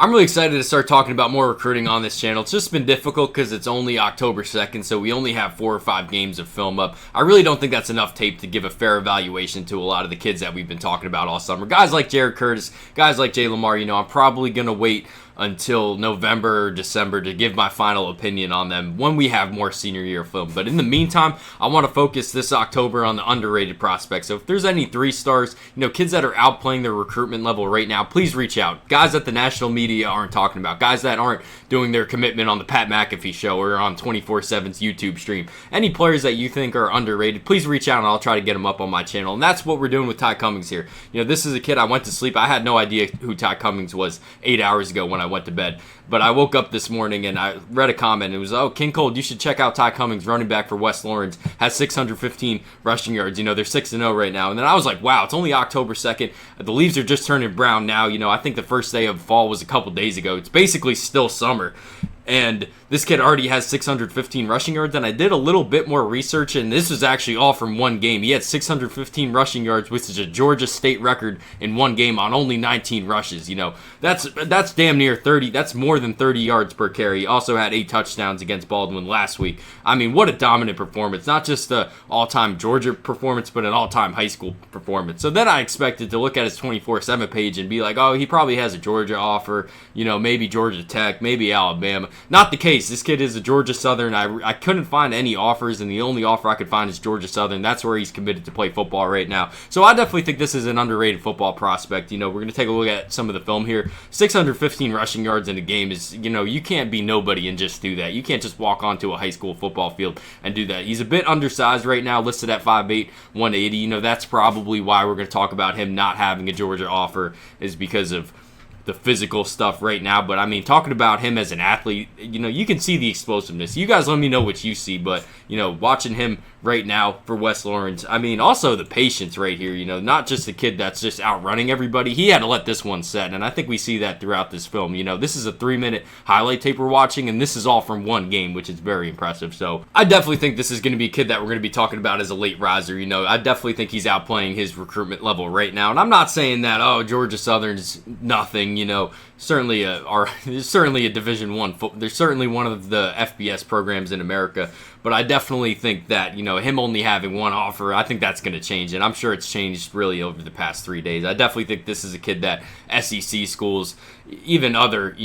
I'm really excited to start talking about more recruiting on this channel. It's just been difficult because it's only October 2nd, so we only have 4 or 5 games of film up. I really don't think that's enough tape to give a fair evaluation to a lot of the kids that we've been talking about all summer. Guys like Jared Curtis, guys like Jay Lamar, I'm probably going to wait until November or December to give my final opinion on them when we have more senior year film. But in the meantime, I want to focus this October on the underrated prospects. So if there's any 3 stars, kids that are outplaying their recruitment level right now, please reach out. Guys that the national media aren't talking about, guys that aren't doing their commitment on the Pat McAfee show or on 24/7's YouTube stream. Any players that you think are underrated, please reach out and I'll try to get them up on my channel. And that's what we're doing with Tai Cummings here. This is a kid I went to sleep. I had no idea who Tai Cummings was 8 hours ago when I went to bed. But I woke up this morning and I read a comment. It was, King Cold, you should check out Tai Cummings, running back for West Lawrence, has 615 rushing yards. They're 6-0 right now. And then I was like, wow, it's only October 2nd. The leaves are just turning brown now. I think the first day of fall was a couple days ago. It's basically still summer. And this kid already has 615 rushing yards, and I did a little bit more research, and this was actually all from one game. He had 615 rushing yards, which is a Georgia State record in one game on only 19 rushes. That's damn near 30. That's more than 30 yards per carry. He also had 8 touchdowns against Baldwin last week. I mean, what a dominant performance. Not just the all-time Georgia performance, but an all-time high school performance. So then I expected to look at his 24/7 page and be like, oh, he probably has a Georgia offer, maybe Georgia Tech, maybe Alabama. Not the case. This kid is a Georgia Southern. I couldn't find any offers, and the only offer I could find is Georgia Southern. That's where he's committed to play football right now. So I definitely think this is an underrated football prospect. We're going to take a look at some of the film here. 615 rushing yards in a game is, you can't be nobody and just do that. You can't just walk onto a high school football field and do that. He's a bit undersized right now, listed at 5'8", 180. That's probably why we're going to talk about him not having a Georgia offer, is because of the physical stuff right now. But I mean, talking about him as an athlete, you can see the explosiveness. You guys let me know what you see, but watching him right now for West Lawrence, I mean, also the patience right here, not just a kid that's just outrunning everybody. He had to let this one set, and I think we see that throughout this film. This is a 3-minute highlight tape we're watching, and this is all from one game, which is very impressive. So I definitely think this is going to be a kid that we're going to be talking about as a late riser. I definitely think he's outplaying his recruitment level right now, and I'm not saying that, Georgia Southern's nothing, certainly there's certainly a Division I. There's certainly one of the FBS programs in America, but I definitely think that him only having one offer, I think that's going to change, and I'm sure it's changed really over the past 3 days. I definitely think this is a kid that SEC schools, even other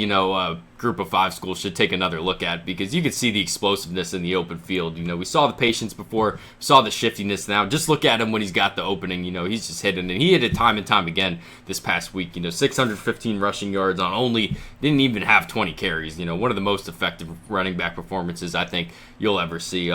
Group of 5 schools, should take another look at, because you can see the explosiveness in the open field. We saw the patience before, saw the shiftiness now. Just look at him when he's got the opening. He's just hitting, and he hit it time and time again this past week. 615 rushing yards on didn't even have 20 carries. One of the most effective running back performances I think you'll ever see.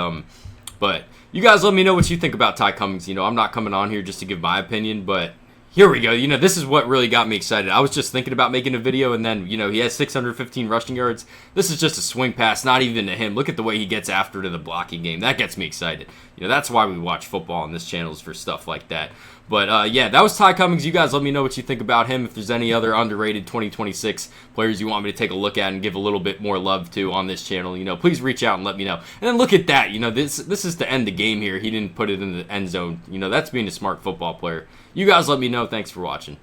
But you guys let me know what you think about Tai Cummings. I'm not coming on here just to give my opinion, but here we go. This is what really got me excited. I was just thinking about making a video, and then, he has 615 rushing yards. This is just a swing pass, not even to him. Look at the way he gets after to the blocking game. That gets me excited. That's why we watch football on this channel, is for stuff like that. But, yeah, that was Tai Cummings. You guys let me know what you think about him. If there's any other underrated 2026 players you want me to take a look at and give a little bit more love to on this channel, please reach out and let me know. And then look at that. This is to end the game here. He didn't put it in the end zone. That's being a smart football player. You guys let me know. Thanks for watching.